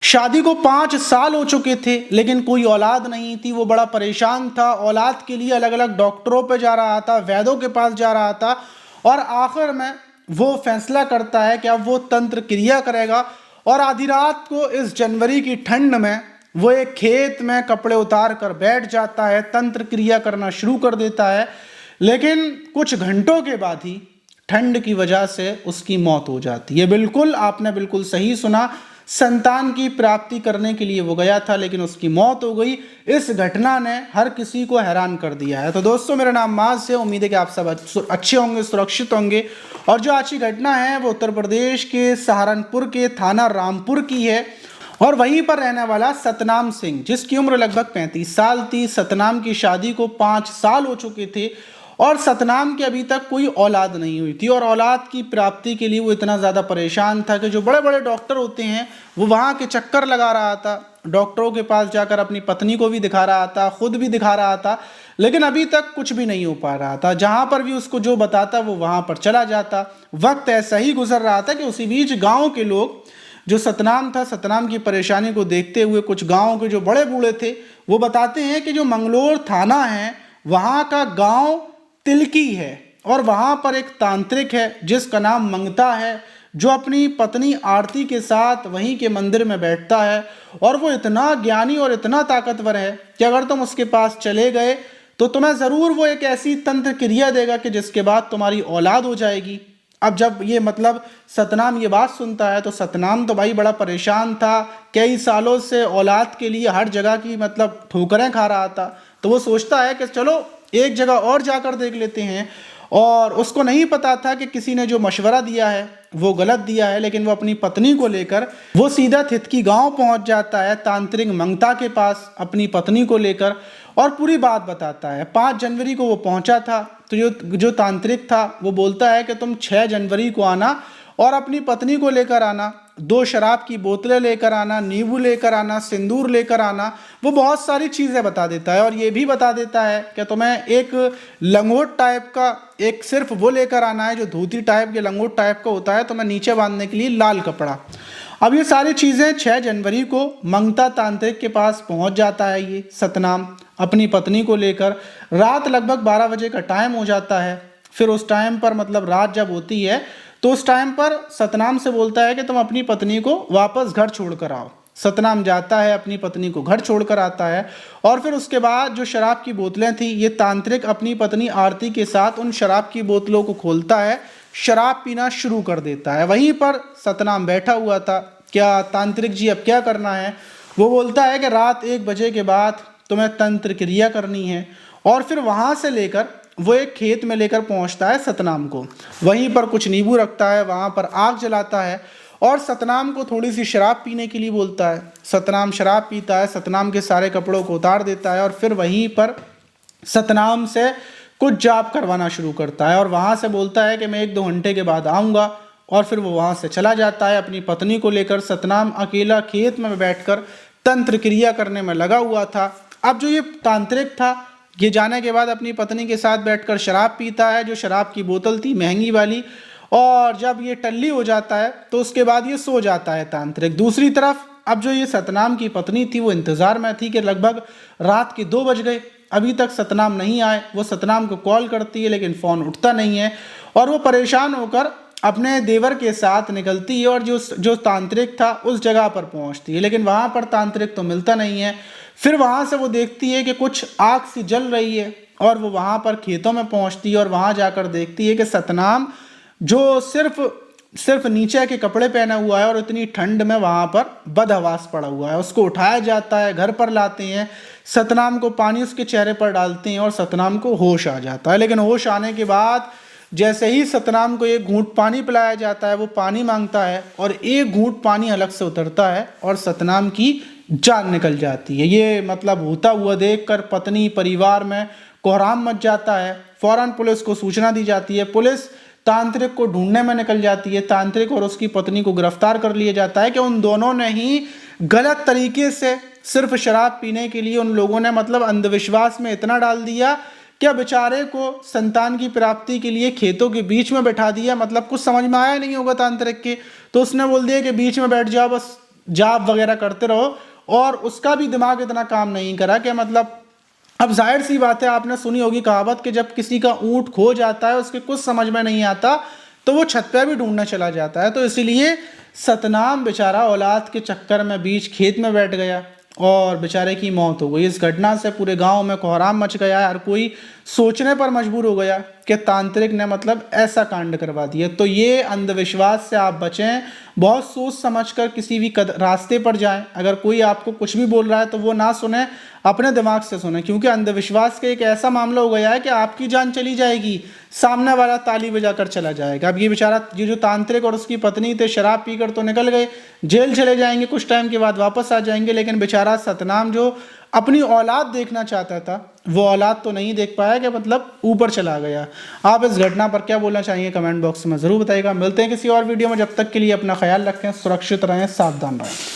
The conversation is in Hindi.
शादी को 5 साल हो चुके थे लेकिन कोई औलाद नहीं थी। वो बड़ा परेशान था, औलाद के लिए अलग अलग डॉक्टरों पे जा रहा था, वैद्यों के पास जा रहा था और आखिर में वो फैसला करता है कि अब वो तंत्र क्रिया करेगा। और आधी रात को इस जनवरी की ठंड में वो एक खेत में कपड़े उतार कर बैठ जाता है, तंत्र क्रिया करना शुरू कर देता है। लेकिन कुछ घंटों के बाद ही ठंड की वजह से उसकी मौत हो जाती है। बिल्कुल, आपने बिल्कुल सही सुना, संतान की प्राप्ति करने के लिए वो गया था लेकिन उसकी मौत हो गई। इस घटना ने हर किसी को हैरान कर दिया है। तो दोस्तों, मेरा नाम माज है, उम्मीद है कि आप सब अच्छे होंगे, सुरक्षित होंगे। और जो आज की घटना है वो उत्तर प्रदेश के सहारनपुर के थाना रामपुर की है और वहीं पर रहने वाला सतनाम सिंह, जिसकी उम्र लगभग 35 साल थी। सतनाम की शादी को 5 साल हो चुके थे और सतनाम के अभी तक कोई औलाद नहीं हुई थी और औलाद की प्राप्ति के लिए वो इतना ज़्यादा परेशान था कि जो बड़े बड़े डॉक्टर होते हैं वो वहाँ के चक्कर लगा रहा था। डॉक्टरों के पास जाकर अपनी पत्नी को भी दिखा रहा था, खुद भी दिखा रहा था, लेकिन अभी तक कुछ भी नहीं हो पा रहा था। जहाँ पर भी उसको जो बताता वो वहाँ पर चला जाता। वक्त ऐसा ही गुजर रहा था कि उसी बीच गाँव के लोग, जो सतनाम था, सतनाम की परेशानी को देखते हुए कुछ गाँव के जो बड़े बूढ़े थे वो बताते हैं कि जो मंगलोर थाना है वहाँ का गाँव तिलकी है और वहां पर एक तांत्रिक है जिसका नाम मंगता है, जो अपनी पत्नी आरती के साथ वहीं के मंदिर में बैठता है। और वो इतना ज्ञानी और इतना ताकतवर है कि अगर तुम उसके पास चले गए तो तुम्हें ज़रूर वो एक ऐसी तंत्र क्रिया देगा कि जिसके बाद तुम्हारी औलाद हो जाएगी। अब जब ये सतनाम ये बात सुनता है तो सतनाम तो भाई बड़ा परेशान था, कई सालों से औलाद के लिए हर जगह की ठोकरें खा रहा था। तो वो सोचता है कि चलो एक जगह और जाकर देख लेते हैं। और उसको नहीं पता था कि किसी ने जो मशवरा दिया है वो गलत दिया है, लेकिन वो अपनी पत्नी को लेकर वो सीधा थितकी गांव पहुंच जाता है, तांत्रिक मंगता के पास अपनी पत्नी को लेकर, और पूरी बात बताता है। 5 जनवरी को वो पहुंचा था तो जो तांत्रिक था वो बोलता है कि तुम 6 जनवरी को आना और अपनी पत्नी को लेकर आना, 2 शराब की बोतलें लेकर आना, नींबू लेकर आना, सिंदूर लेकर आना। वो बहुत सारी चीज़ें बता देता है और ये भी बता देता है कि तुम्हें एक लंगोट टाइप का, एक सिर्फ वो लेकर आना है जो धोती टाइप के लंगोट टाइप का होता है, तुम्हें नीचे बांधने के लिए लाल कपड़ा। अब ये सारी चीज़ें 6 जनवरी को मंगता तांत्रिक के पास पहुंच जाता है ये सतनाम अपनी पत्नी को लेकर। रात लगभग 12 बजे का टाइम हो जाता है। फिर उस टाइम पर रात जब होती है तो उस टाइम पर सतनाम से बोलता है कि तुम अपनी पत्नी को वापस घर छोड़कर आओ। सतनाम जाता है, अपनी पत्नी को घर छोड़कर आता है और फिर उसके बाद जो शराब की बोतलें थी, ये तांत्रिक अपनी पत्नी आरती के साथ उन शराब की बोतलों को खोलता है, शराब पीना शुरू कर देता है। वहीं पर सतनाम बैठा हुआ था। क्या तांत्रिक जी, अब क्या करना है? वो बोलता है कि रात 1 बजे के बाद तुम्हें तंत्र क्रिया करनी है। और फिर वहाँ से लेकर वो एक खेत में लेकर पहुंचता है सतनाम को। वहीं पर कुछ नींबू रखता है, वहां पर आग जलाता है और सतनाम को थोड़ी सी शराब पीने के लिए बोलता है। सतनाम शराब पीता है, सतनाम के सारे कपड़ों को उतार देता है और फिर वहीं पर सतनाम से कुछ जाप करवाना शुरू करता है और वहां से बोलता है कि मैं 1-2 घंटे के बाद आऊँगा। और फिर वो वहां से चला जाता है अपनी पत्नी को लेकर। सतनाम अकेला खेत में बैठकर तंत्र क्रिया करने में लगा हुआ था। अब जो ये तांत्रिक था, ये जाने के बाद अपनी पत्नी के साथ बैठकर शराब पीता है, जो शराब की बोतल थी महंगी वाली। और जब ये टल्ली हो जाता है तो उसके बाद ये सो जाता है तांत्रिक। दूसरी तरफ अब जो ये सतनाम की पत्नी थी वो इंतज़ार में थी कि लगभग रात के 2 बज गए, अभी तक सतनाम नहीं आए। वो सतनाम को कॉल करती है लेकिन फ़ोन उठता नहीं है और वो परेशान होकर अपने देवर के साथ निकलती है और जो तांत्रिक था उस जगह पर पहुंचती है, लेकिन वहां पर तांत्रिक तो मिलता नहीं है। फिर वहां से वो देखती है कि कुछ आग सी जल रही है और वो वहां पर खेतों में पहुंचती है और वहां जाकर देखती है कि सतनाम जो सिर्फ नीचे के कपड़े पहना हुआ है और इतनी ठंड में वहां पर बदहवास पड़ा हुआ है। उसको उठाया जाता है, घर पर लाते हैं, सतनाम को पानी उसके चेहरे पर डालते हैं और सतनाम को होश आ जाता है। लेकिन होश आने के बाद जैसे ही सतनाम को एक घूंट पानी पिलाया जाता है, वो पानी मांगता है और एक घूंट पानी अलग से उतरता है और सतनाम की जान निकल जाती है। ये होता हुआ देखकर पत्नी, परिवार में कोहराम मच जाता है। फौरन पुलिस को सूचना दी जाती है। पुलिस तांत्रिक को ढूंढने में निकल जाती है। तांत्रिक और उसकी पत्नी को गिरफ्तार कर लिया जाता है कि उन दोनों ने ही गलत तरीके से सिर्फ शराब पीने के लिए उन लोगों ने अंधविश्वास में इतना डाल दिया क्या बेचारे को संतान की प्राप्ति के लिए खेतों के बीच में बैठा दिया। कुछ समझ में आया नहीं होगा तांत्रिक के, तो उसने बोल दिया कि बीच में बैठ जाओ, बस जॉब वगैरह करते रहो, और उसका भी दिमाग इतना काम नहीं करा कि मतलब, अब जाहिर सी बात है, आपने सुनी होगी कहावत कि जब किसी का ऊँट खो जाता है, उसके कुछ समझ में नहीं आता, तो वो छत पे भी ढूंढने चला जाता है। तो इसीलिए सतनाम बेचारा औलाद के चक्कर में बीच खेत में बैठ गया और बेचारे की मौत हो गई। इस घटना से पूरे गांव में कोहराम मच गया। हर कोई सोचने पर मजबूर हो गया कि तांत्रिक ने मतलब ऐसा कांड करवा दिया। तो ये अंधविश्वास से आप बचें, बहुत सोच समझकर किसी भी रास्ते पर जाएं। अगर कोई आपको कुछ भी बोल रहा है तो वो ना सुने, अपने दिमाग से सुने, क्योंकि अंधविश्वास का एक ऐसा मामला हो गया है कि आपकी जान चली जाएगी, सामने वाला ताली बजाकर चला जाएगा। अब ये बेचारा, ये जो तांत्रिक और उसकी पत्नी थे, शराब पीकर तो निकल गए, जेल चले जाएंगे, कुछ टाइम के बाद वापस आ जाएंगे, लेकिन बेचारा सतनाम जो अपनी औलाद देखना चाहता था, वो औलाद तो नहीं देख पाया कि मतलब ऊपर चला गया। आप इस घटना पर क्या बोलना चाहिए, कमेंट बॉक्स में ज़रूर बताइएगा। मिलते हैं किसी और वीडियो में, जब तक के लिए अपना ख्याल रखें, सुरक्षित रहें, सावधान रहें।